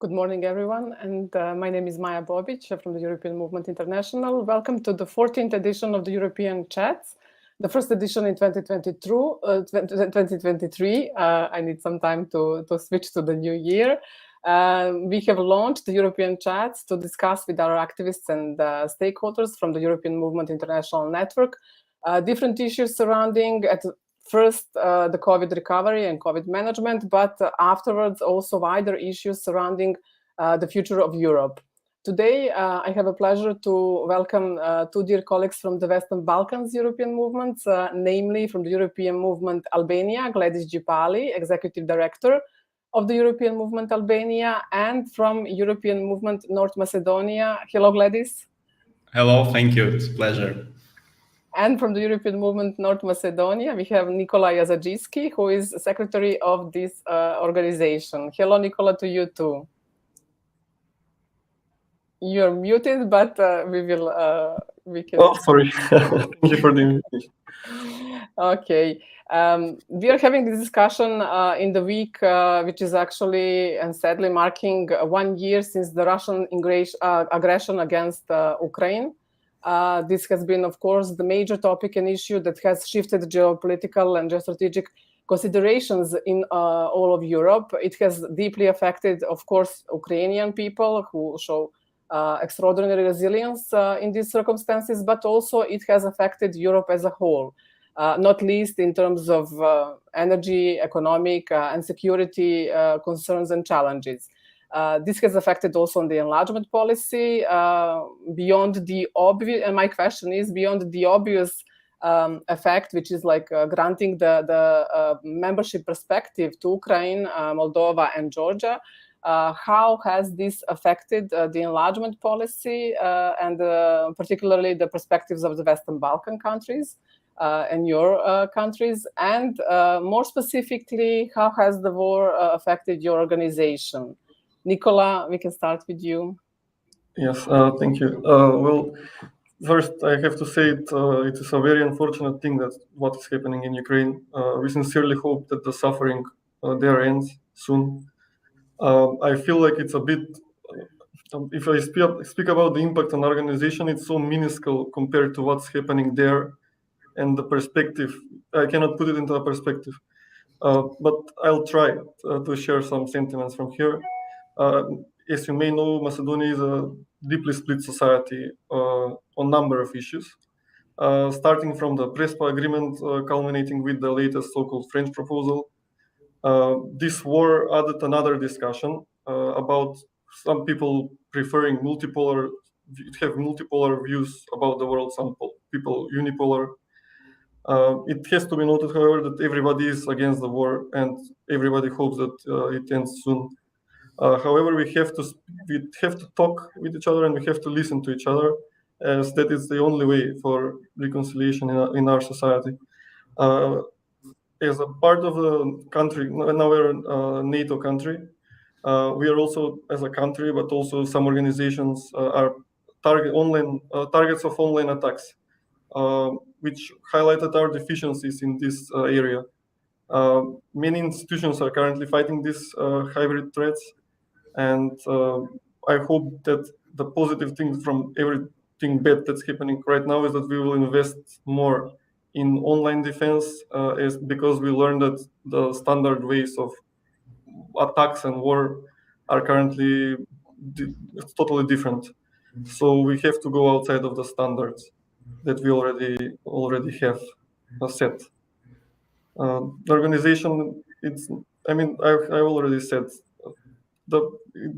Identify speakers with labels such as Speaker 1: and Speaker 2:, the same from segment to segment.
Speaker 1: Good morning, everyone. And my name is Maja Bobić from the European Movement International. Welcome to the 14th edition of the European Chats, the first edition in 2023. I need some time to switch to the new year. We have launched the European Chats to discuss with our activists and stakeholders from the European Movement International Network different issues surrounding first, the COVID recovery and COVID management, but afterwards also wider issues surrounding the future of Europe. Today, I have a pleasure to welcome two dear colleagues from the Western Balkans European movements, namely from the European Movement Albania, Gledis Gjipali, Executive Director of the European Movement Albania, and from European Movement North Macedonia. Hello, Gledis.
Speaker 2: Hello, thank you. It's a pleasure.
Speaker 1: And from the European Movement North Macedonia, we have Nikola Jazadziski, who is secretary of this organization. Hello, Nikola, to you too. You're muted, but we can.
Speaker 3: Oh, sorry. Thank you for the invitation.
Speaker 1: Okay. We are having this discussion in the week, which is actually and sadly marking 1 year since the Russian aggression against Ukraine. This has been, of course, the major topic and issue that has shifted geopolitical and geostrategic considerations in all of Europe. It has deeply affected, of course, Ukrainian people who show extraordinary resilience in these circumstances, but also it has affected Europe as a whole, not least in terms of energy, economic, and security concerns and challenges. This has affected also on the enlargement policy beyond the obvious, and my question is beyond the obvious effect, which is like granting the membership perspective to Ukraine, Moldova, and Georgia. How has this affected the enlargement policy and particularly the perspectives of the Western Balkan countries and your countries? And more specifically, how has the war affected your organization? Nikola, we can start with you.
Speaker 3: Yes, thank you. Well, first, I have to say it is a very unfortunate thing that what is happening in Ukraine. We sincerely hope that the suffering there ends soon. I feel like it's a bit, if I speak about the impact on organization, it's so minuscule compared to what's happening there and the perspective. I cannot put it into a perspective, but I'll try to share some sentiments from here. As you may know, Macedonia is a deeply split society on a number of issues, starting from the Prespa agreement, culminating with the latest so-called French proposal. This war added another discussion about some people preferring multipolar views about the world, some people unipolar. It has to be noted, however, that everybody is against the war and everybody hopes that it ends soon. However, we have to talk with each other and we have to listen to each other, as that is the only way for reconciliation in our society. As a part of the country, now we're a NATO country. We are also, as a country, but also some organizations are targets of online attacks, which highlighted our deficiencies in this area. Many institutions are currently fighting these hybrid threats. And I hope that the positive thing from everything bad that's happening right now is that we will invest more in online defense, because we learned that the standard ways of attacks and war are currently totally different. So we have to go outside of the standards that we already have set. The organization, I already said, the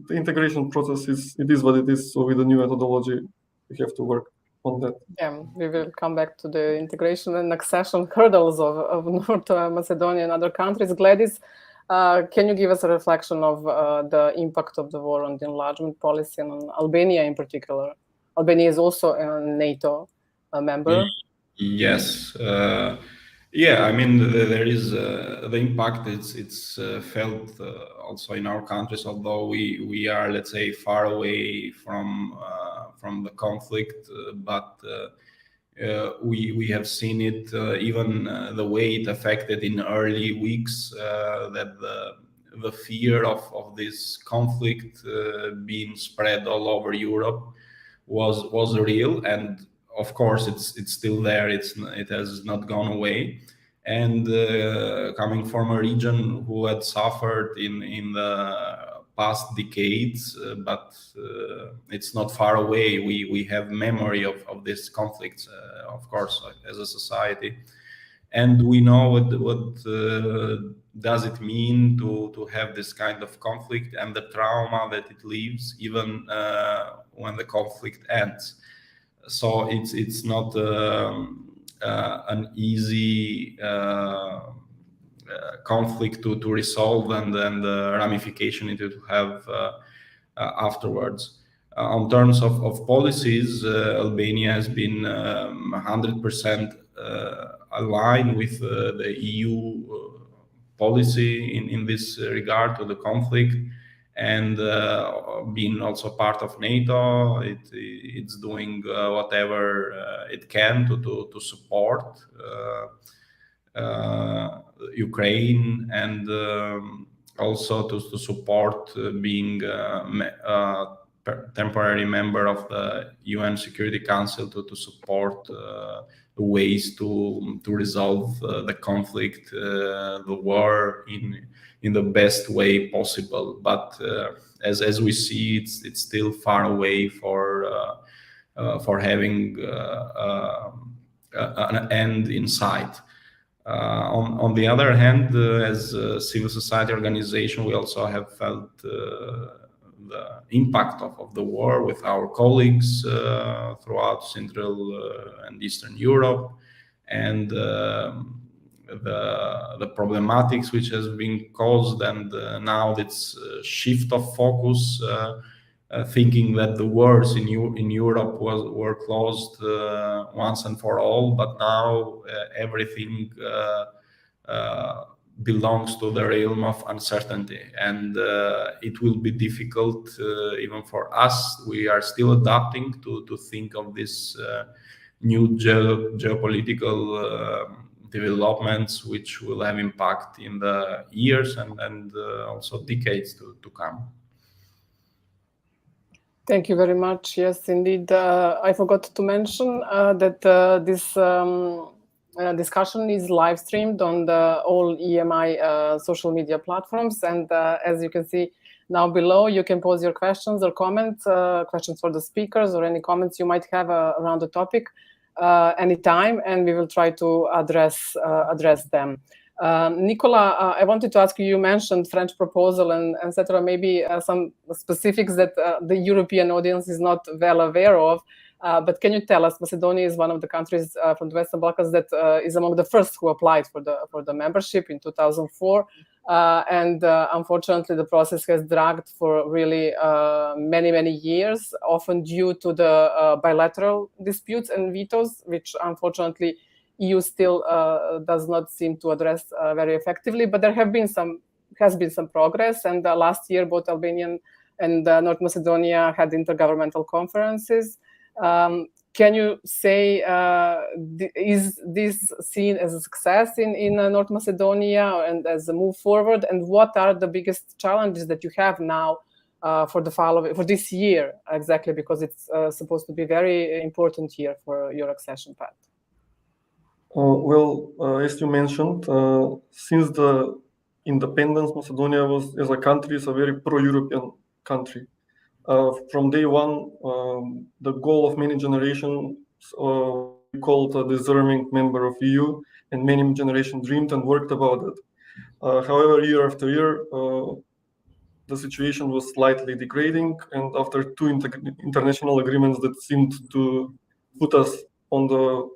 Speaker 3: integration process is what it is. So with the new methodology, we have to work on that.
Speaker 1: Yeah, we will come back to the integration and accession hurdles of North Macedonia and other countries. Gledis, can you give us a reflection of the impact of the war on the enlargement policy and on Albania in particular? Albania is also a NATO member.
Speaker 2: Yes. Yeah, I mean, there is the impact. It's felt also in our countries, although we are, let's say, far away from the conflict. But we have seen it, even the way it affected in early weeks, that the fear of this conflict being spread all over Europe was real, and of course it's still there. It has not gone away. And coming from a region who had suffered in the past decades, but it's not far away. We have memory of these conflicts, of course, as a society, and we know what does it mean to have this kind of conflict and the trauma that it leaves, even when the conflict ends. So it's not an easy conflict to resolve, and then the ramification it will have afterwards. On terms of policies, Albania has been 100% aligned with the EU policy in this regard to the conflict, and being also part of NATO, it's doing whatever it can to support Ukraine, and also to support being a temporary member of the UN Security Council to support ways to resolve the conflict, the war in the best way possible. But as we see, it's still far away for having an end in sight. On the other hand, as a civil society organization, we also have felt the impact of the war with our colleagues throughout Central and Eastern Europe, and the problematics which has been caused, and now this shift of focus, thinking that the wars in Europe were closed once and for all, but now everything belongs to the realm of uncertainty, and it will be difficult even for us. We are still adapting to think of this new geopolitical developments, which will have impact in the years and also decades to come.
Speaker 1: Thank you very much. Yes, indeed. I forgot to mention that this discussion is live streamed on all EMI social media platforms. And as you can see now below, you can pose your questions or comments, questions for the speakers, or any comments you might have around the topic anytime, and we will try to address them. Nikola, I wanted to ask you, you mentioned French proposal and etc. Maybe some specifics that the European audience is not well aware of. But can you tell us, Macedonia is one of the countries from the Western Balkans that is among the first who applied for the membership in 2004. And unfortunately, the process has dragged for really many years, often due to the bilateral disputes and vetoes, which unfortunately EU still does not seem to address very effectively. But there has been some progress, and last year both Albania and North Macedonia had intergovernmental conferences. Can you say, is this seen as a success in North Macedonia and as a move forward? And what are the biggest challenges that you have now for this year, exactly, because it's supposed to be a very important year for your accession path?
Speaker 3: Well, as you mentioned, since the independence, Macedonia was, as a country, is a very pro-European country. From day one, the goal of many generations we called a deserving member of EU, and many generations dreamed and worked about it. However, year after year, the situation was slightly degrading, and after two international agreements that seemed to put us on the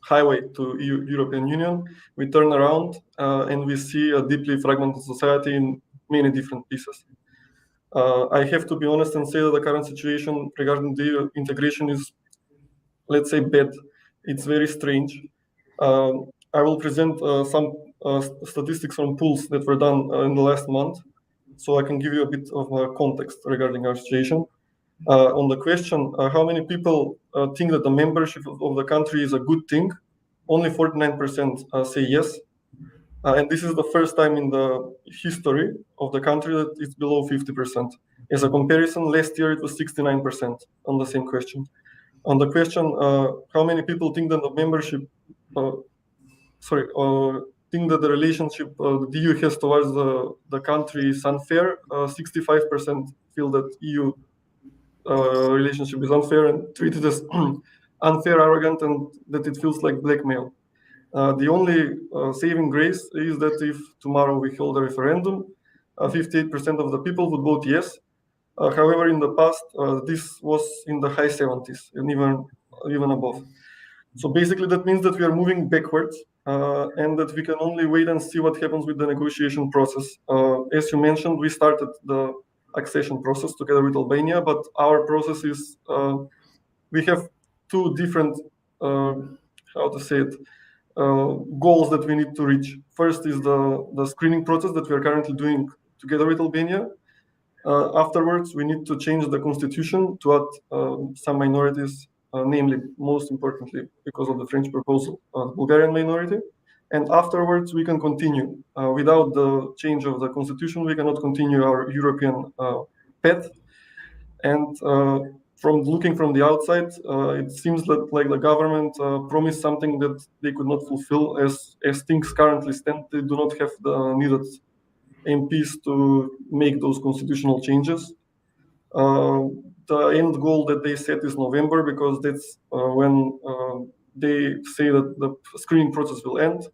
Speaker 3: highway to European Union, we turn around and we see a deeply fragmented society in many different pieces. I have to be honest and say that the current situation regarding the integration is, let's say, bad. It's very strange. I will present some statistics on polls that were done in the last month, so I can give you a bit of context regarding our situation. On the question, how many people think that the membership of the country is a good thing, only 49% say yes. And this is the first time in the history of the country that it's below 50%. As a comparison, last year it was 69% on the same question. On the question, how many people think that the membership, think that the relationship the EU has towards the country is unfair, 65% feel that EU relationship is unfair and treated as unfair, arrogant, and that it feels like blackmail. The only saving grace is that if tomorrow we hold a referendum, 58% of the people would vote yes. However, in the past, this was in the high 70s and even above. So basically, that means that we are moving backwards, and that we can only wait and see what happens with the negotiation process. As you mentioned, we started the accession process together with Albania, but our process is we have two different goals that we need to reach. First is the screening process that we are currently doing together with Albania. Afterwards, we need to change the constitution to add some minorities, namely, most importantly, because of the French proposal, Bulgarian minority. And afterwards, we can continue. Without the change of the constitution, we cannot continue our European path. And from looking from the outside, it seems that like the government promised something that they could not fulfill. As things currently stand, they do not have the needed MPs to make those constitutional changes. The end goal that they set is November, because that's when they say that the screening process will end.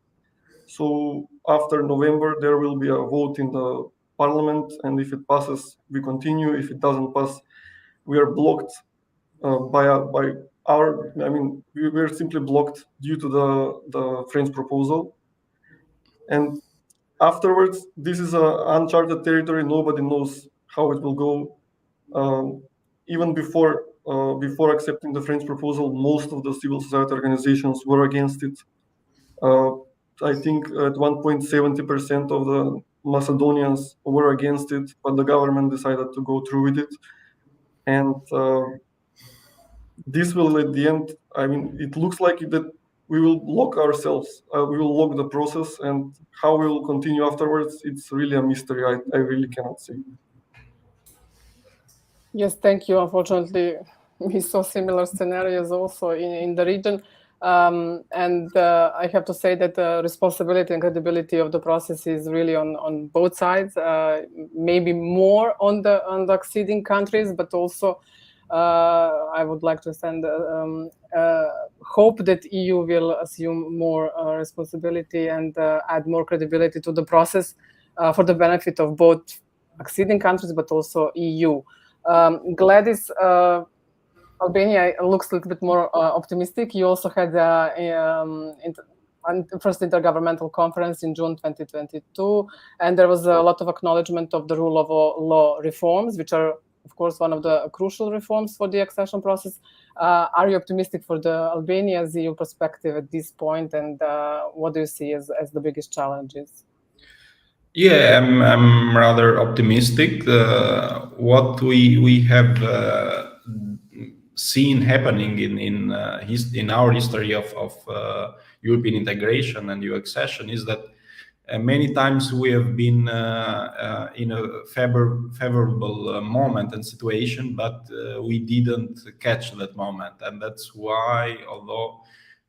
Speaker 3: So after November, there will be a vote in the parliament, and if it passes, we continue. If it doesn't pass, we are blocked by our. I mean, we are simply blocked due to the French proposal, and afterwards, this is an uncharted territory. Nobody knows how it will go. Even before accepting the French proposal, most of the civil society organizations were against it. I think at one point 70% of the Macedonians were against it, but the government decided to go through with it. And this will, at the end, I mean, it looks like that we will lock ourselves. We will lock the process, and how we will continue afterwards, it's really a mystery. I really cannot say.
Speaker 1: Yes, thank you. Unfortunately, we saw similar scenarios also in the region. And I have to say that the responsibility and credibility of the process is really on both sides, maybe more on the acceding countries, but also I would like to send hope that EU will assume more responsibility and add more credibility to the process for the benefit of both acceding countries, but also EU. Gledis, Albania looks a little bit more optimistic. You also had first intergovernmental conference in June 2022, and there was a lot of acknowledgement of the rule of law reforms, which are, of course, one of the crucial reforms for the accession process. Are you optimistic for the Albania's EU perspective at this point, and what do you see as the biggest challenges?
Speaker 2: Yeah, I'm rather optimistic. What we have seen happening in our history of European integration and EU accession is that many times we have been in a favorable moment and situation, but we didn't catch that moment, and that's why, although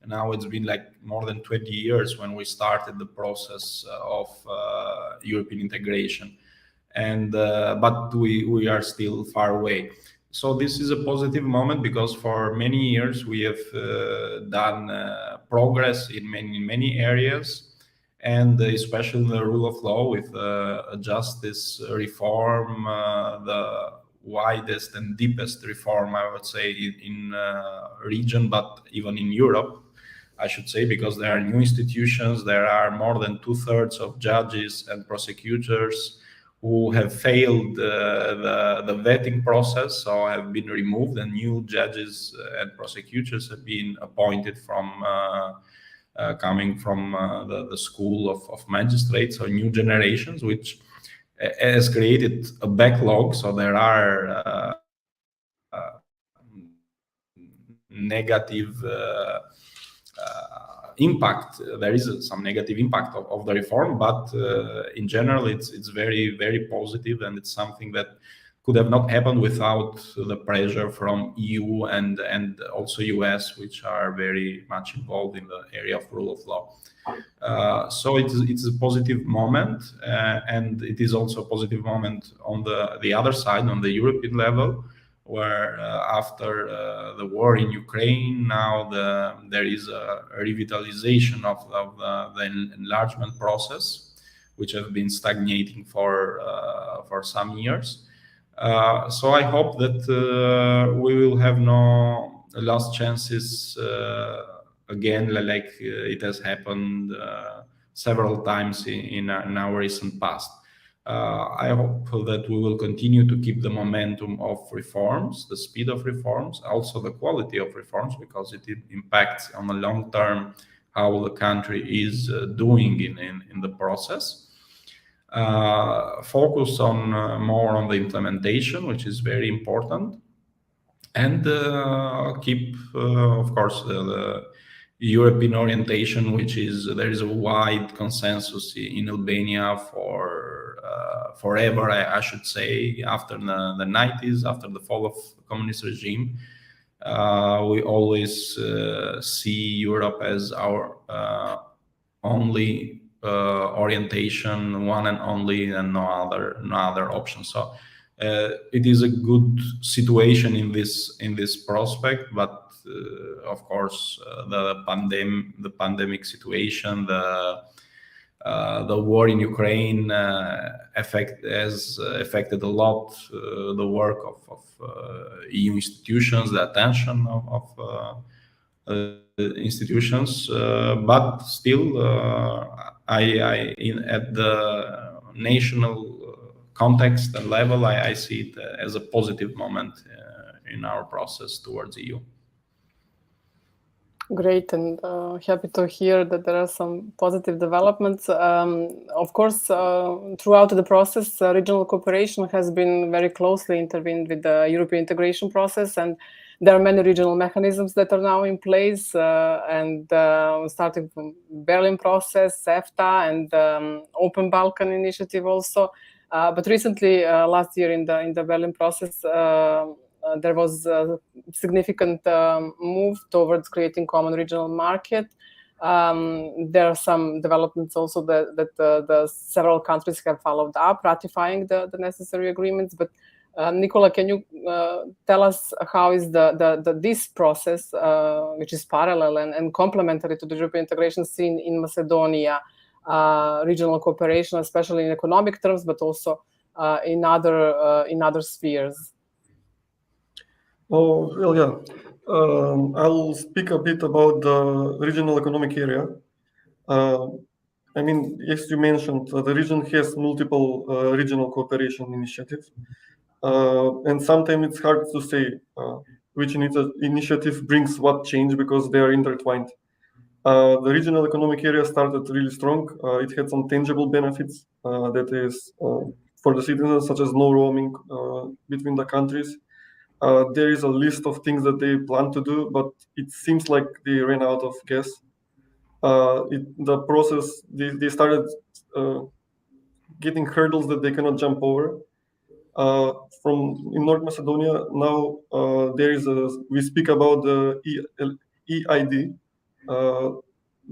Speaker 2: now it's been like more than 20 years when we started the process of European integration, and but we are still far away. So this is a positive moment, because for many years we have done progress in many areas, and especially in the rule of law with justice reform, the widest and deepest reform, I would say, in region, but even in Europe, I should say, because there are new institutions. There are more than 2/3 of judges and prosecutors who have failed the vetting process, so have been removed, and new judges and prosecutors have been appointed from coming from the school of magistrates, or new generations, which has created a backlog. So there are negative impact. There is some negative impact of the reform, but in general, it's very, very positive, and it's something that could have not happened without the pressure from EU and also US, which are very much involved in the area of rule of law. So it's a positive moment, and it is also a positive moment on the other side, on the European level, where after the war in Ukraine, now there is a revitalization of the enlargement process, which has been stagnating for some years. So I hope that we will have no last chances again, like it has happened several times in our recent past. I hope that we will continue to keep the momentum of reforms, the speed of reforms, also the quality of reforms, because it impacts on the long term how the country is doing in the process. Focus on more on the implementation, which is very important, and keep, of course, the European orientation, which is there is a wide consensus in Albania for forever, I should say, after the 90s, after the fall of the communist regime. We always see Europe as our only orientation, one and only, and no other option. So it is a good situation in this prospect, but of course the pandemic situation, the war in Ukraine has affected a lot the work of EU institutions, the attention of institutions, but still at the national context and level, I see it as a positive moment in our process towards EU.
Speaker 1: Great, and happy to hear that there are some positive developments. Of course, throughout the process, regional cooperation has been very closely intervened with the European integration process, and there are many regional mechanisms that are now in place, and starting from Berlin process, CEFTA, and Open Balkan initiative also. But recently, last year in the Berlin process, there was a significant move towards creating common regional market. There are some developments also that the several countries have followed up, ratifying the necessary agreements. But Nikola, can you tell us how is this process, which is parallel and complementary to the European integration scene in Macedonia, regional cooperation, especially in economic terms, but also in other spheres?
Speaker 3: Oh, well, yeah. I'll speak a bit about the regional economic area. I mean, as you mentioned, the region has multiple regional cooperation initiatives. And sometimes it's hard to say which initiative brings what change because they are intertwined. The regional economic area started really strong. It had some tangible benefits, that is, for the citizens, such as no roaming between the countries. There is a list of things that they plan to do, but it seems like they ran out of gas. The process, they started getting hurdles that they cannot jump over. In North Macedonia now, we speak about the EID.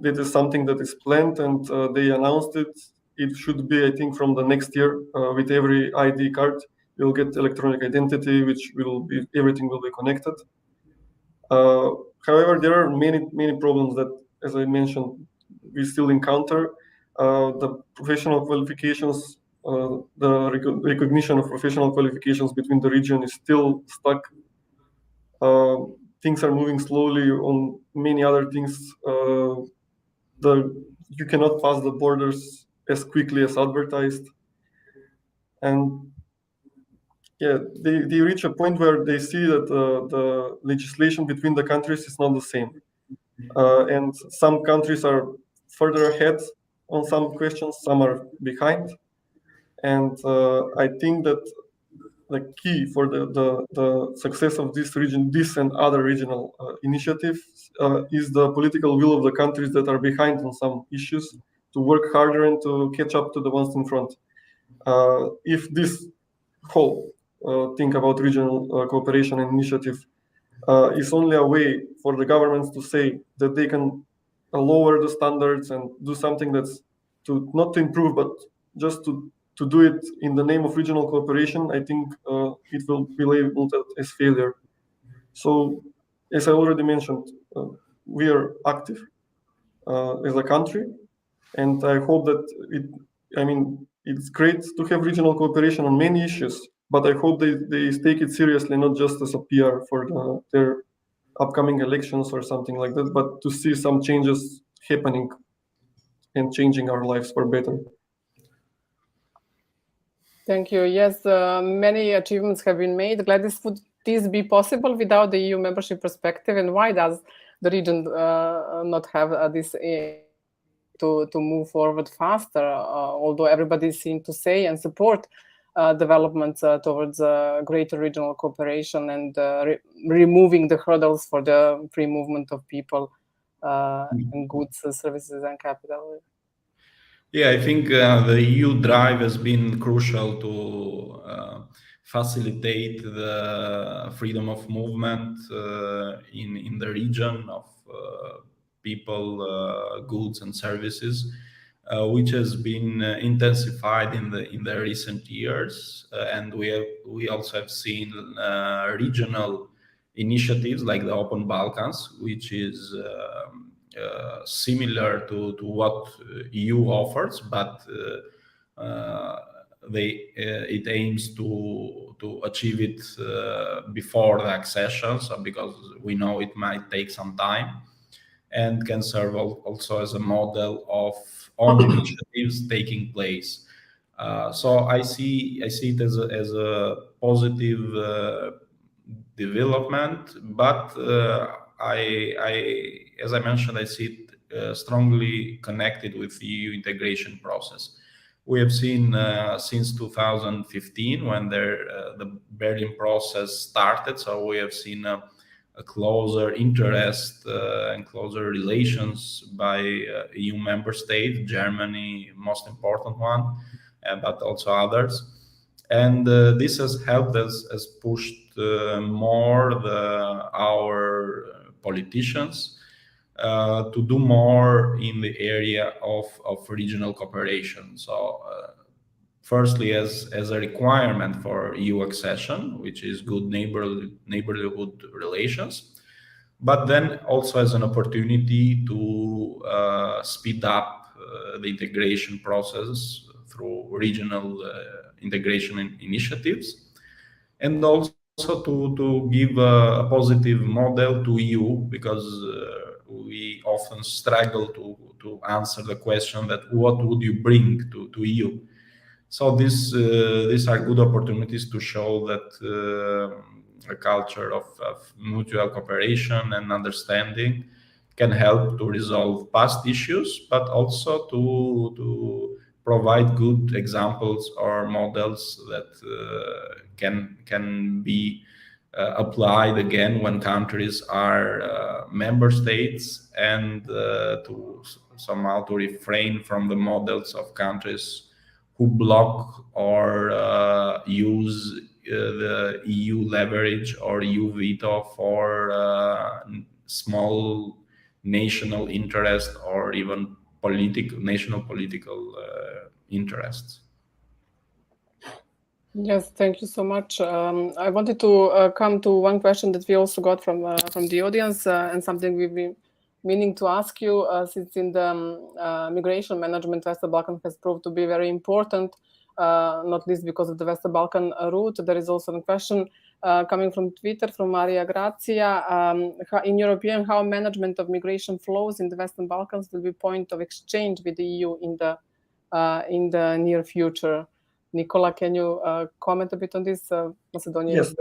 Speaker 3: That is something that is planned, and they announced it. It should be, I think, from the next year. With every ID card, you'll get electronic identity, which everything will be connected. However, there are many problems that, as I mentioned, we still encounter. The professional qualifications, the recognition of professional qualifications between the region is still stuck. Things are moving slowly on many other things. You cannot pass the borders as quickly as advertised. And yeah, they reach a point where they see that the legislation between the countries is not the same. And some countries are further ahead on some questions, some are behind. And I think that the key for the success of this region, this and other regional initiatives, is the political will of the countries that are behind on some issues to work harder and to catch up to the ones in front. If this whole thing about regional cooperation and initiative is only a way for the governments to say that they can lower the standards and do something that's not to improve, but just to do it in the name of regional cooperation, I think it will be labeled as failure. So, as I already mentioned, we are active as a country, and I hope that it's great to have regional cooperation on many issues, but I hope they take it seriously, not just as a PR for their upcoming elections or something like that, but to see some changes happening and changing our lives for better.
Speaker 1: Thank you. Yes, many achievements have been made. Gledis, would this be possible without the EU membership perspective? And why does the region not have this to move forward faster, although everybody seems to say and support developments towards greater regional cooperation and removing the hurdles for the free movement of people and goods, services, and capital?
Speaker 2: Yeah, I think the EU drive has been crucial to facilitate the freedom of movement in the region of people, goods, and services, which has been intensified in the recent years. And we also have seen regional initiatives like the Open Balkans, which is similar to what EU offers, but it aims to achieve it before the accession, so because we know it might take some time, and can serve also as a model of own initiatives taking place. So I see it as a positive development, but as I mentioned, I see it strongly connected with the EU integration process. We have seen since 2015 when the Berlin process started, so we have seen a closer interest and closer relations by EU member states, Germany, most important one, but also others. And this has helped us, has pushed more our politicians to do more in the area of regional cooperation. So firstly, as a requirement for EU accession, which is good neighborhood relations, but then also as an opportunity to speed up the integration process through regional integration initiatives, and also to give a positive model to EU, because we often struggle to answer the question that what would you bring to EU. So these are good opportunities to show that a culture of mutual cooperation and understanding can help to resolve past issues, but also to provide good examples or models that can be applied again when countries are member states, and to somehow to refrain from the models of countries who block or use the EU leverage or EU veto for small national interest or even national political interests.
Speaker 1: Yes, thank you so much. I wanted to come to one question that we also got from the audience and something we've been meaning to ask you, since in the migration management, Western Balkan has proved to be very important, not least because of the Western Balkan route. There is also a question coming from Twitter from Maria Grazia. In your opinion, how management of migration flows in the Western Balkans will be point of exchange with the EU in the near future? Nikola, can you comment a bit on this? Macedonia.
Speaker 3: Yes,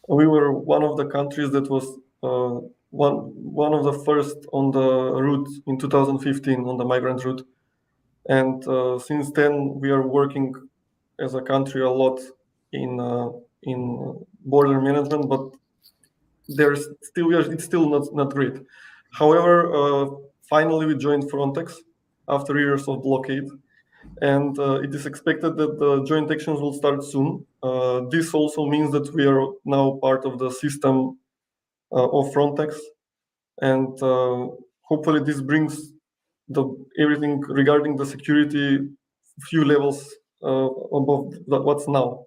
Speaker 3: we were one of the countries that was one of the first on the route in 2015 on the migrant route, and since then we are working as a country a lot in border management, but it's still not great. However, finally we joined Frontex after years of blockade, and it is expected that the joint actions will start soon. This also means that we are now part of the system of Frontex, and hopefully this brings everything regarding the security few levels above what's now.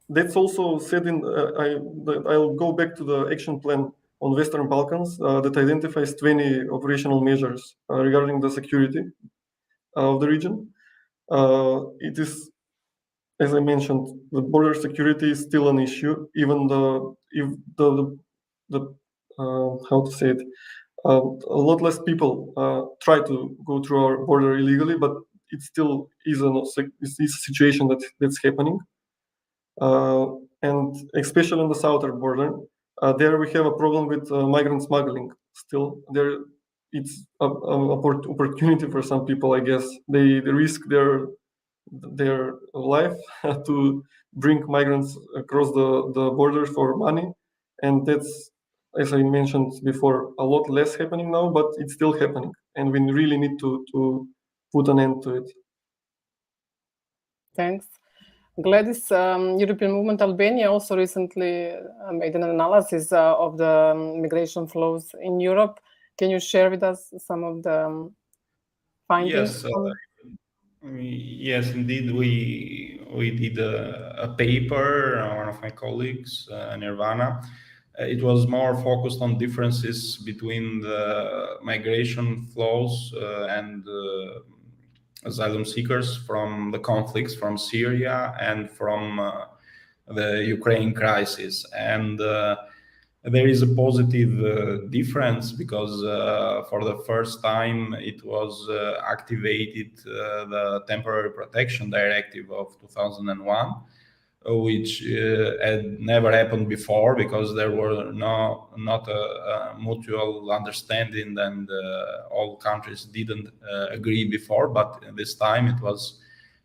Speaker 3: That's also said in I'll go back to the action plan on Western Balkans that identifies 20 operational measures regarding the security of the region. It is, as I mentioned, the border security is still an issue, even how to say it, a lot less people try to go through our border illegally, but it still is a situation that's happening. And especially on the southern border, there we have a problem with migrant smuggling. Still, it's an opportunity for some people. I guess they risk their life to bring migrants across the borders for money, and that's, as I mentioned before, a lot less happening now, but it's still happening, and we really need to put an end to it.
Speaker 1: Thanks. Gledis, European Movement Albania also recently made an analysis of the migration flows in Europe. Can you share with us some of the findings?
Speaker 2: Yes, indeed. We did a paper, one of my colleagues, Nirvana. It was more focused on differences between the migration flows and asylum seekers from the conflicts from Syria and from the Ukraine crisis. And there is a positive difference because for the first time it was activated the Temporary Protection Directive of 2001, which had never happened before because there were not a mutual understanding, and all countries didn't agree before. But this time it was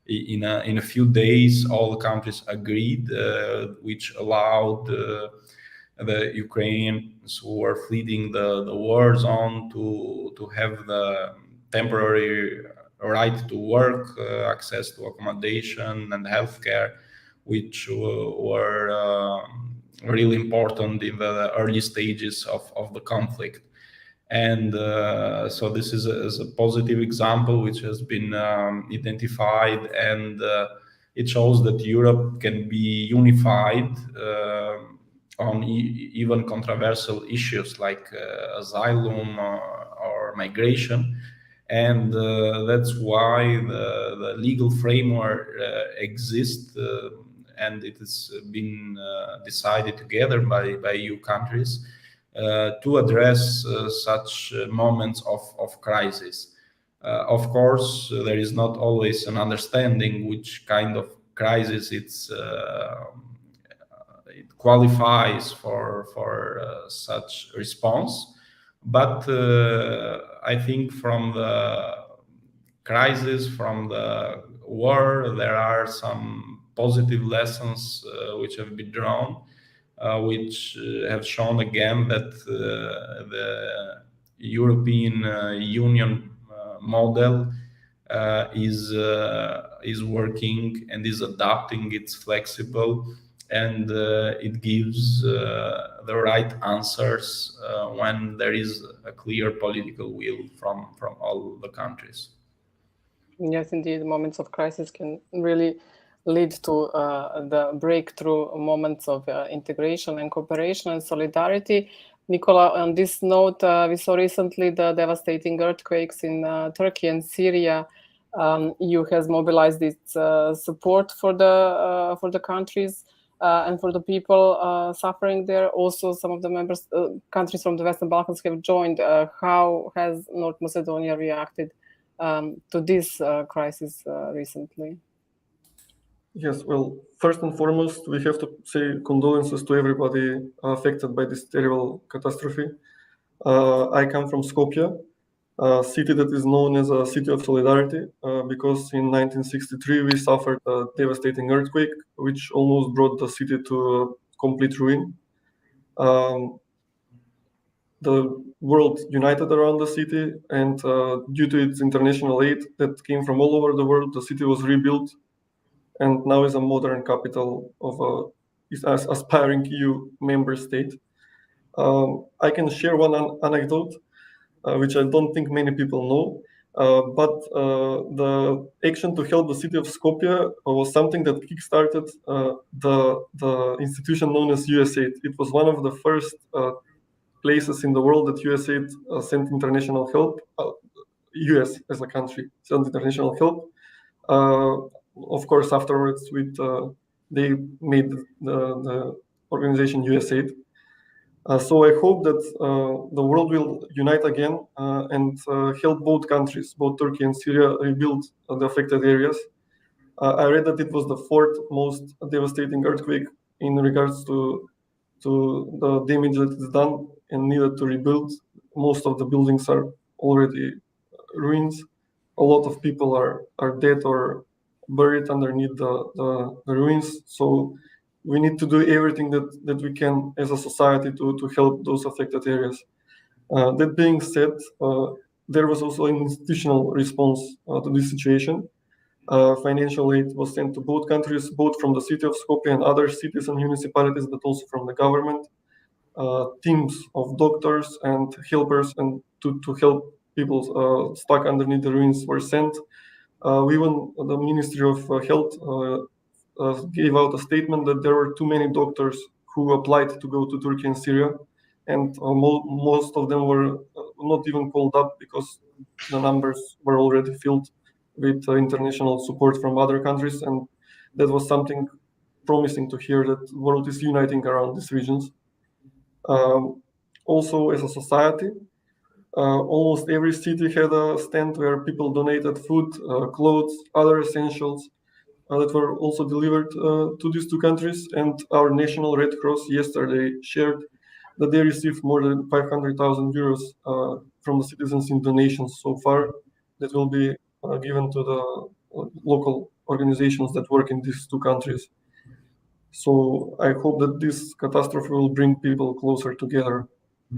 Speaker 2: in a few days all countries agreed, which allowed the Ukrainians who were fleeing the war zone to have the temporary right to work, access to accommodation and healthcare, which were really important in the early stages of the conflict. And so this is a positive example which has been identified, and it shows that Europe can be unified on even controversial issues like asylum or migration. And that's why the legal framework exists, and it has been decided together by EU countries to address such moments of crisis. Of course, there is not always an understanding which kind of crisis it qualifies for such response. But I think from the crisis, from the war, there are some positive lessons which have been drawn, which have shown again that the European Union model is working and is adapting. It's flexible, and it gives the right answers when there is a clear political will from all the countries.
Speaker 1: Yes, indeed, moments of crisis can really lead to the breakthrough moments of integration and cooperation and solidarity. Nikola, on this note, we saw recently the devastating earthquakes in Turkey and Syria. EU has mobilized its support for the countries and for the people suffering there. Also, some of the countries from the Western Balkans have joined. How has North Macedonia reacted to this crisis recently?
Speaker 3: Yes, well, first and foremost, we have to say condolences to everybody affected by this terrible catastrophe. I come from Skopje, a city that is known as a city of solidarity because in 1963 we suffered a devastating earthquake which almost brought the city to complete ruin. the world united around the city, and due to its international aid that came from all over the world, the city was rebuilt and now is a modern capital of an aspiring EU member state. I can share one anecdote, which I don't think many people know. But the action to help the city of Skopje was something that kickstarted the institution known as USAID. It was one of the first places in the world that USAID sent international help. US as a country sent international help. Of course, afterwards, they made the organization USAID. So I hope that the world will unite again and help both countries, both Turkey and Syria, rebuild the affected areas. I read that it was the fourth most devastating earthquake in regards to the damage that is done and needed to rebuild. Most of the buildings are already ruins. A lot of people are dead or buried underneath the ruins. So we need to do everything that we can as a society to help those affected areas. That being said, there was also an institutional response to this situation. Financial aid was sent to both countries, both from the city of Skopje and other cities and municipalities, but also from the government. Teams of doctors and helpers and to help people stuck underneath the ruins were sent. Even the Ministry of Health gave out a statement that there were too many doctors who applied to go to Turkey and Syria, and most of them were not even called up because the numbers were already filled with international support from other countries, and that was something promising to hear that the world is uniting around these regions. Also, as a society, almost every city had a stand where people donated food, clothes, other essentials that were also delivered to these two countries. And our National Red Cross yesterday shared that they received more than 500,000 euros from the citizens in donations so far that will be given to the local organizations that work in these two countries. So I hope that this catastrophe will bring people closer together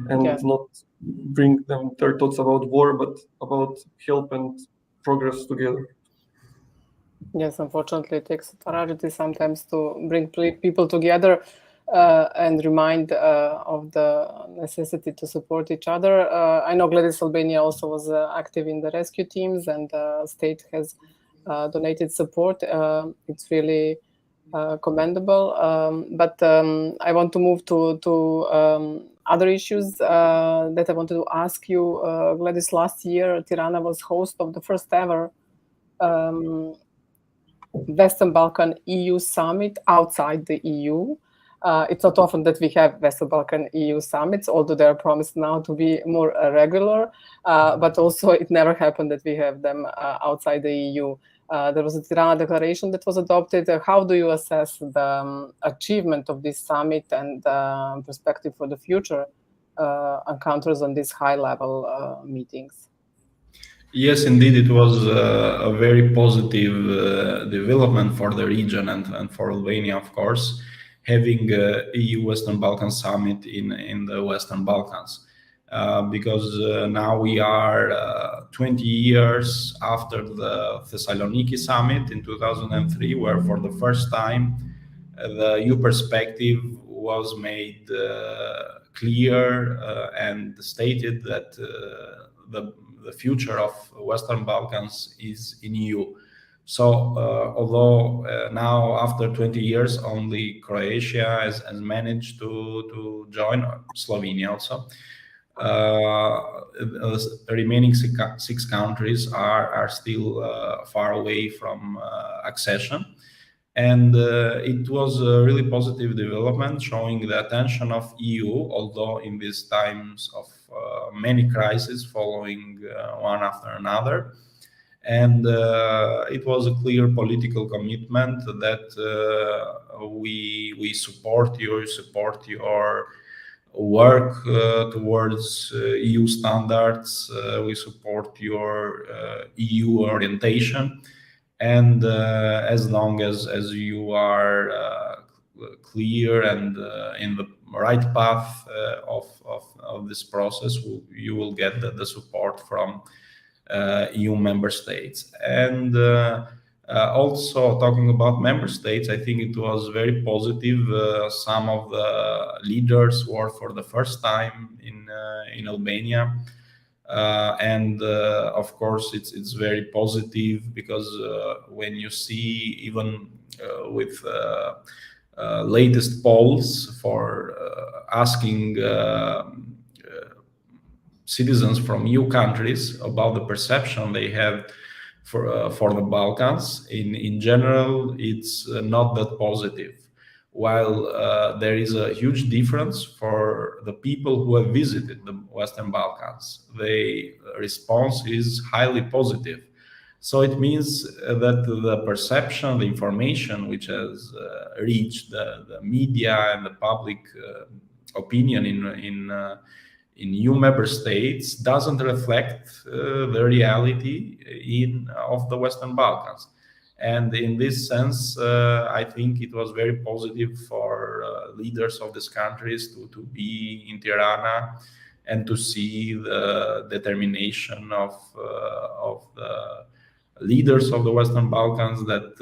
Speaker 3: and not bring them their thoughts about war, but about help and progress together.
Speaker 1: Yes, unfortunately, it takes a tragedy sometimes to bring people together and remind of the necessity to support each other. I know Gledis Albania also was active in the rescue teams, and the state has donated support. It's really commendable. But I want to move to other issues that I wanted to ask you. Gledis, last year, Tirana was host of the first ever Western Balkan EU summit outside the EU. It's not often that we have Western Balkan EU summits, although they are promised now to be more regular, but also it never happened that we have them outside the EU. There was a Tirana declaration that was adopted. How do you assess the achievement of this summit and perspective for the future encounters on these high-level meetings?
Speaker 2: Yes, indeed, it was a very positive development for the region and for Albania, of course, having EU Western Balkan Summit in the Western Balkans. Because now we are 20 years after the Thessaloniki Summit in 2003, where for the first time the EU perspective was made clear and stated that the future of Western Balkans is in EU. So although now after 20 years only Croatia has managed to join, Slovenia also, the remaining six countries are still far away from accession. And it was a really positive development, showing the attention of EU, although in these times of many crises following one after another. And it was a clear political commitment that we support your work towards EU standards. We support your EU orientation. And as long as you are clear and in the right path of this process, you will get the support from EU member states. And also talking about member states, I think it was very positive. Some of the leaders were for the first time in Albania. And of course, it's very positive because when you see even with latest polls for asking citizens from EU countries about the perception they have for the Balkans, in general, it's not that positive. While there is a huge difference for the people who have visited the Western Balkans, the response is highly positive. So it means that the perception, the information which has reached the media and the public opinion in EU member states doesn't reflect the reality of the Western Balkans. And in this sense, I think it was very positive for leaders of these countries to be in Tirana and to see the determination of the leaders of the Western Balkans that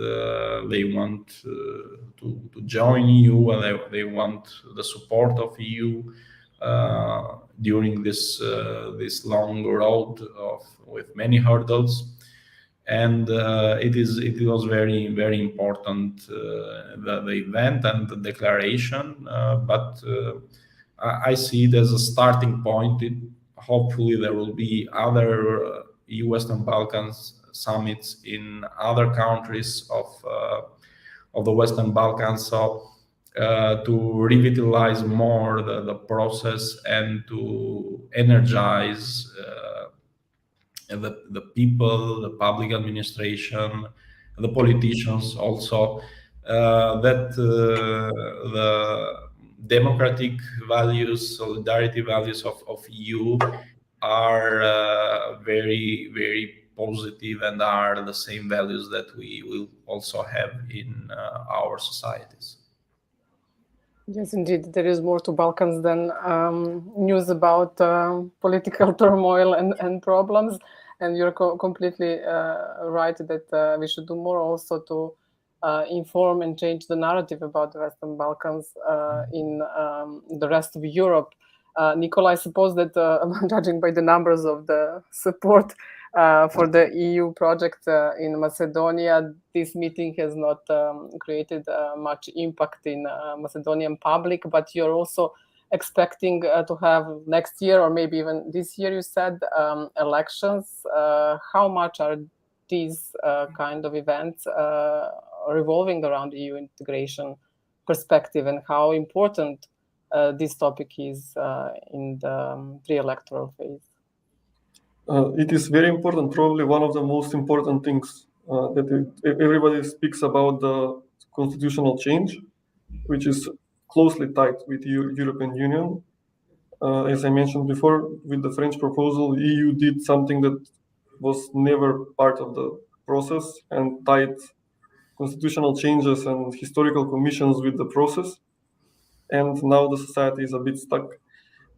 Speaker 2: they want to join EU and they want the support of EU during this long road with many hurdles. And it was very, very important, the event and the declaration, but I see it as a starting point. Hopefully there will be other EU Western Balkans summits in other countries of the Western Balkans, so to revitalize more the process and to energize the people, the public administration, the politicians also, that the democratic values, solidarity values of EU are very, very positive and are the same values that we will also have in our societies.
Speaker 1: Yes, indeed, there is more to Balkans than news about political turmoil and problems. And you're completely right that we should do more also to inform and change the narrative about the Western Balkans in the rest of Europe. Nikola, I suppose that judging by the numbers of the support for the EU project in Macedonia, this meeting has not created much impact in Macedonian public, but you're also expecting to have next year or maybe even this year, you said, elections. How much are these kind of events revolving around EU integration perspective, and how important this topic is in the pre-electoral phase?
Speaker 3: It is very important, probably one of the most important things that everybody speaks about, the constitutional change, which is closely tied with the European Union. As I mentioned before, with the French proposal, EU did something that was never part of the process and tied constitutional changes and historical commissions with the process. And now the society is a bit stuck.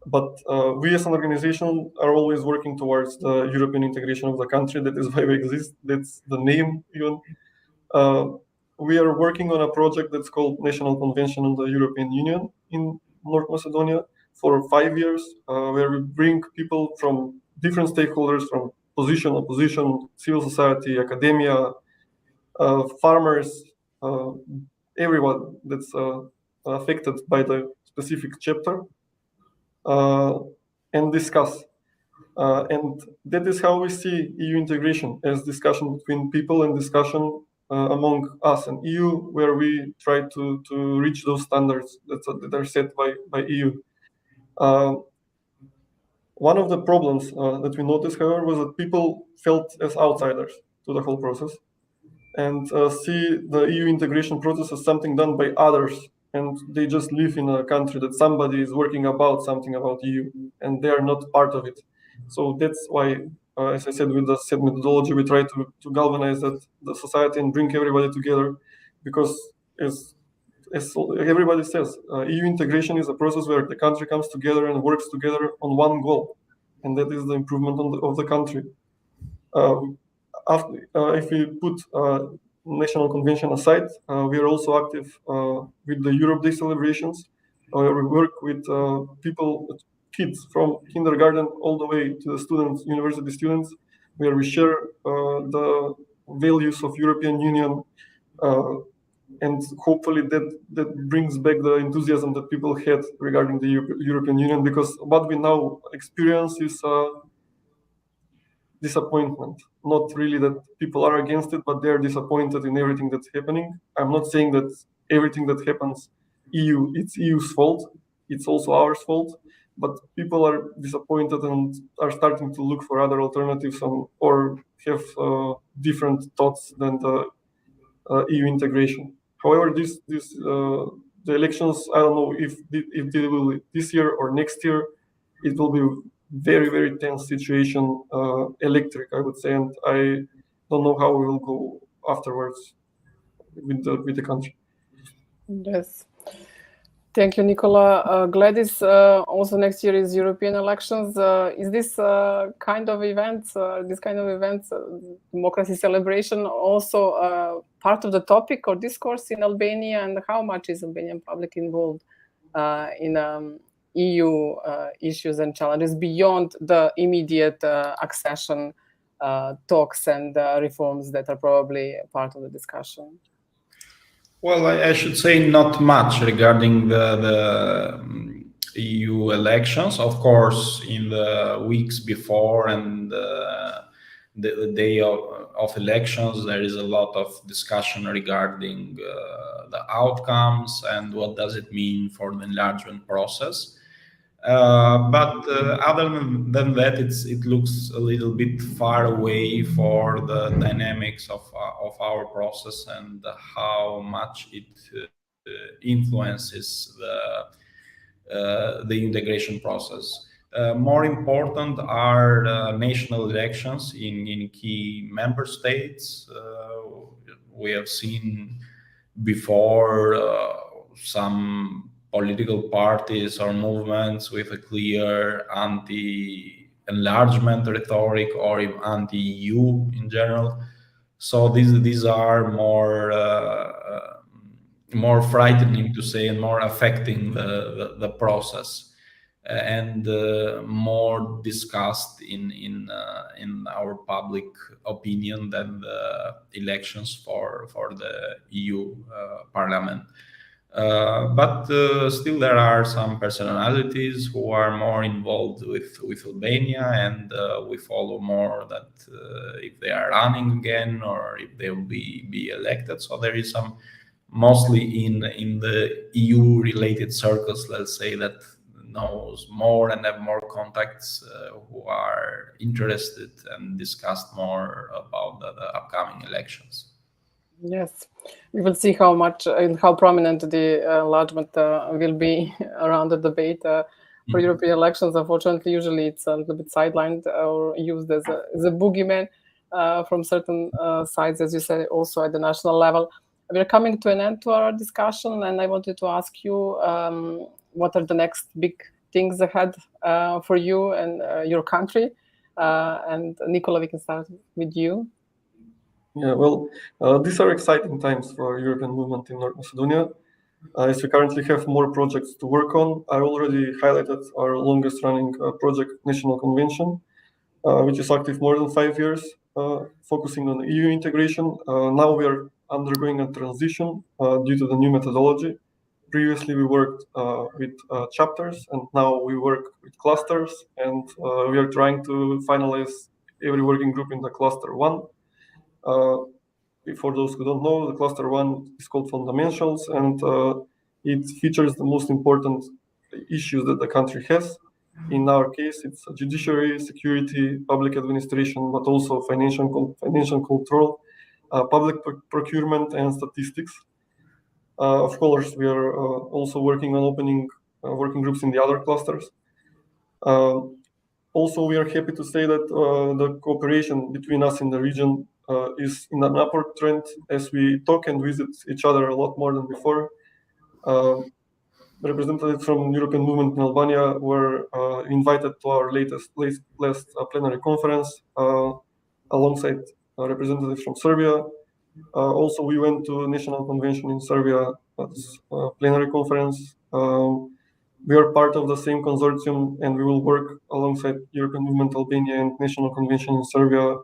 Speaker 3: But we as an organization are always working towards the European integration of the country. That is why we exist. That's the name even. We are working on a project that's called National Convention on the European Union in North Macedonia for 5 years, where we bring people from different stakeholders, from position, opposition, civil society, academia, farmers, everyone that's affected by the specific chapter, and discuss. And that is how we see EU integration, as discussion between people and discussion among us and EU, where we try to reach those standards that are set by EU. One of the problems that we noticed, however, was that people felt as outsiders to the whole process and see the EU integration process as something done by others, and they just live in a country that somebody is working about something about EU, and they are not part of it. So that's why, as I said, with the SET methodology, we try to galvanize the society and bring everybody together, because as as everybody says, EU integration is a process where the country comes together and works together on one goal, and that is the improvement of the country. If we put national convention aside, we are also active with the Europe Day celebrations. We work with kids from kindergarten all the way to the students, university students, where we share the values of European Union, and hopefully that brings back the enthusiasm that people had regarding the European Union, because what we now experience is disappointment. Not really that people are against it, but they're disappointed in everything that's happening. I'm not saying that everything that happens it's EU's fault. It's also our fault. But people are disappointed and are starting to look for other alternatives or have different thoughts than the EU integration. However, the elections, I don't know if they will be this year or next year. It will be very, very tense situation, electric, I would say, and I don't know how we will go afterwards with the country.
Speaker 1: Yes. Thank you, Nikola. Gledis, also next year is European elections. Is this kind of events, democracy celebration, also part of the topic or discourse in Albania, and how much is Albanian public involved in EU issues and challenges beyond the immediate accession talks and reforms that are probably part of the discussion?
Speaker 2: Well, I should say not much regarding the EU elections. Of course, in the weeks before and the day of elections, there is a lot of discussion regarding the outcomes and what does it mean for the enlargement process. But other than that, it looks a little bit far away for the dynamics of our process and how much it influences the integration process. More important are national elections in key member states. We have seen before some political parties or movements with a clear anti-enlargement rhetoric or anti-EU in general. So these are more frightening to say and more affecting the process and more discussed in our public opinion than the elections for the EU Parliament. But still there are some personalities who are more involved with Albania, and we follow more that if they are running again or if they will be elected. So there is some, mostly in the EU related circles, let's say, that knows more and have more contacts who are interested and discussed more about the upcoming elections.
Speaker 1: Yes, we will see how much and how prominent the enlargement will be around the debate for European elections. Unfortunately, usually it's a little bit sidelined or used as a boogeyman from certain sides, as you said, also at the national level. We're coming to an end to our discussion, and I wanted to ask you what are the next big things ahead for you and your country? And Nikola, we can start with you.
Speaker 3: Yeah, well, these are exciting times for European movement in North Macedonia, as we currently have more projects to work on. I already highlighted our longest running project, National Convention, which is active more than 5 years, focusing on EU integration. Now we are undergoing a transition due to the new methodology. Previously, we worked with chapters, and now we work with clusters, and we are trying to finalize every working group in the cluster 1. For those who don't know, the cluster 1 is called fundamentals, and it features the most important issues that the country has. In our case, it's judiciary, security, public administration, but also financial control, public procurement, and statistics. Of course, we are also working on opening working groups in the other clusters. Also, we are happy to say that the cooperation between us in the region is in an upward trend as we talk and visit each other a lot more than before. Representatives from European Movement in Albania were invited to our last plenary conference alongside representatives from Serbia. Also, we went to National Convention in Serbia as plenary conference. We are part of the same consortium, and we will work alongside European Movement Albania and National Convention in Serbia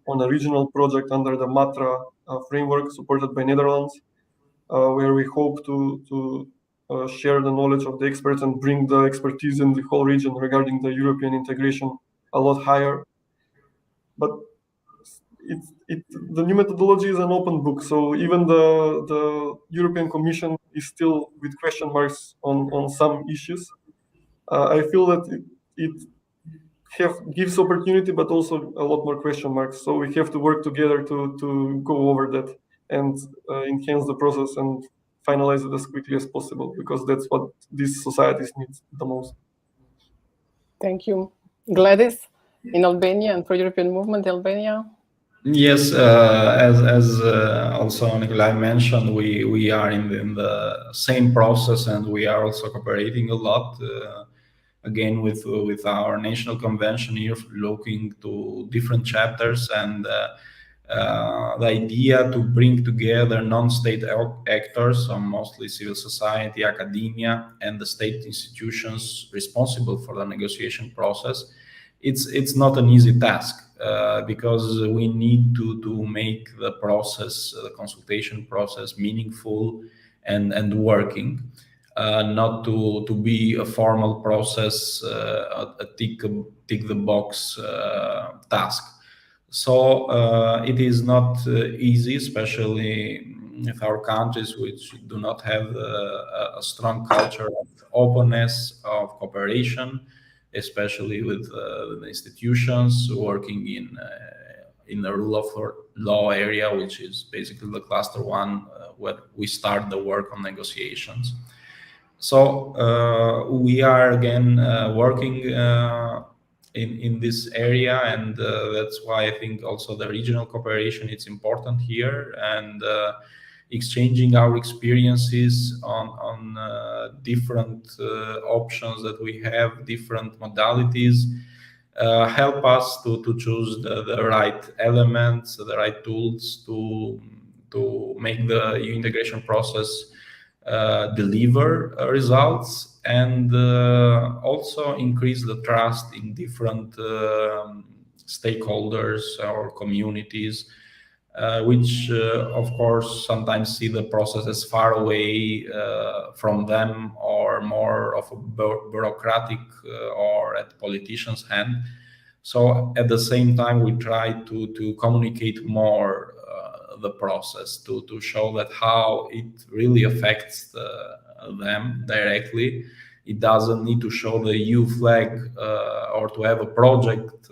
Speaker 3: on a regional project under the MATRA framework supported by Netherlands, where we hope to share the knowledge of the experts and bring the expertise in the whole region regarding the European integration a lot higher. But the new methodology is an open book, so even the European Commission is still with question marks on some issues. I feel that it gives opportunity, but also a lot more question marks. So we have to work together to go over that and enhance the process and finalize it as quickly as possible, because that's what these societies need the most.
Speaker 1: Thank you. Gledis, in Albania and for European Movement Albania?
Speaker 2: Yes, as also Nikola mentioned, we are in the same process, and we are also cooperating a lot. Again, with our national convention here, looking to different chapters, and the idea to bring together non-state actors, so mostly civil society, academia, and the state institutions responsible for the negotiation process. It's not an easy task. Because we need to make the process, the consultation process, meaningful and working, not to be a formal process, a tick the box task. So it is not easy, especially with our countries which do not have a strong culture of openness, of cooperation, especially with the institutions working in the rule of law area, which is basically the cluster one where we start the work on negotiations. So we are again working in this area, and that's why I think also the regional cooperation is important here, and exchanging our experiences on different options that we have, different modalities, help us to choose the right elements, the right tools to make the EU integration process deliver results, and also increase the trust in different stakeholders or communities, which of course sometimes see the process as far away from them, or more of a bureaucratic or at politicians' hand. So at the same time, we try to communicate more the process, to show that how it really affects them directly. It doesn't need to show the EU flag or to have a project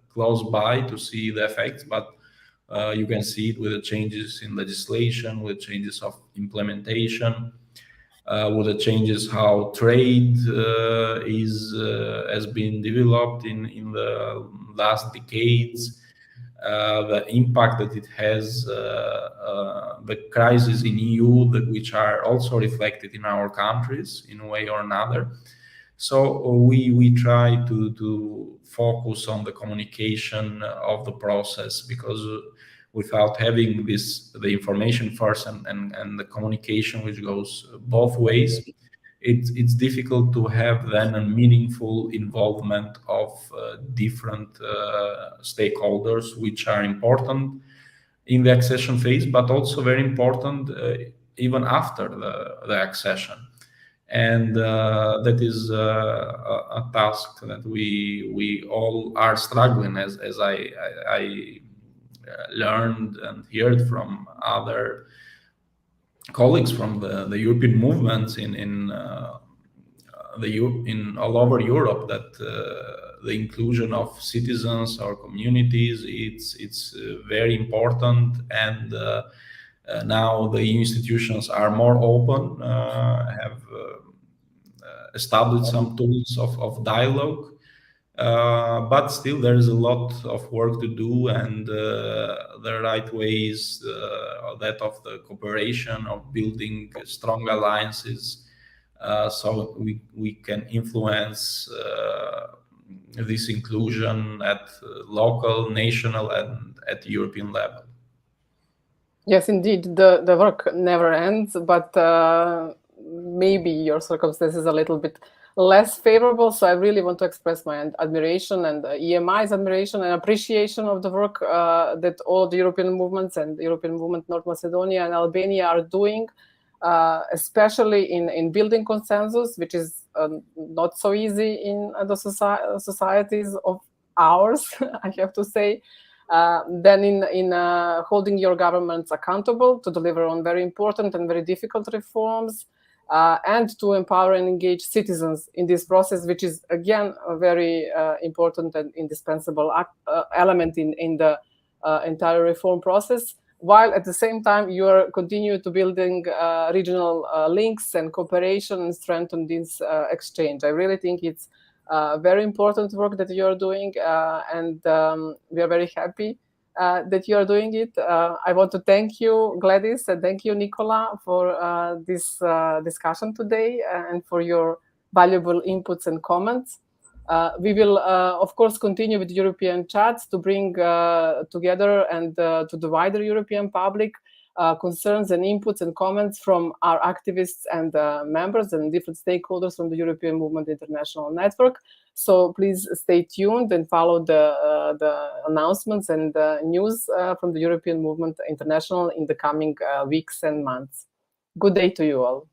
Speaker 2: close by to see the effects, but you can see it with the changes in legislation, with changes of implementation, with the changes how trade has been developed in the last decades, the impact that it has, the crises in EU, which are also reflected in our countries in a way or another. So we try to focus on the communication of the process, because without having the information first and the communication which goes both ways, it's difficult to have then a meaningful involvement of different stakeholders, which are important in the accession phase, but also very important even after the accession. And that is a task that we all are struggling, as I learned and heard from other colleagues from the European movements in all over Europe, that the inclusion of citizens or communities, it's very important, and now the EU institutions are more open, have established some tools of dialogue, but still there is a lot of work to do, and the right way is that of the cooperation, of building strong alliances, so we can influence this inclusion at local, national, and at European level.
Speaker 1: Yes, indeed, the work never ends, but maybe your circumstances are a little bit less favorable. So I really want to express my admiration and EMI's admiration and appreciation of the work that all the European movements and the European movement North Macedonia and Albania are doing, especially in building consensus, which is not so easy in the societies of ours, I have to say. Then in holding your governments accountable to deliver on very important and very difficult reforms, and to empower and engage citizens in this process, which is, again, a very important and indispensable element in the entire reform process, while at the same time you are continue to building regional links and cooperation and strengthen this exchange. I really think it's very important work that you are doing, and we are very happy that you are doing it. I want to thank you, Gledis, and thank you, Nikola, for this discussion today and for your valuable inputs and comments. We will, of course, continue with European chats to bring together and to the wider European public concerns and inputs and comments from our activists and members and different stakeholders from the European Movement International Network. So please stay tuned and follow the announcements and news from the European Movement International in the coming weeks and months. Good day to you all.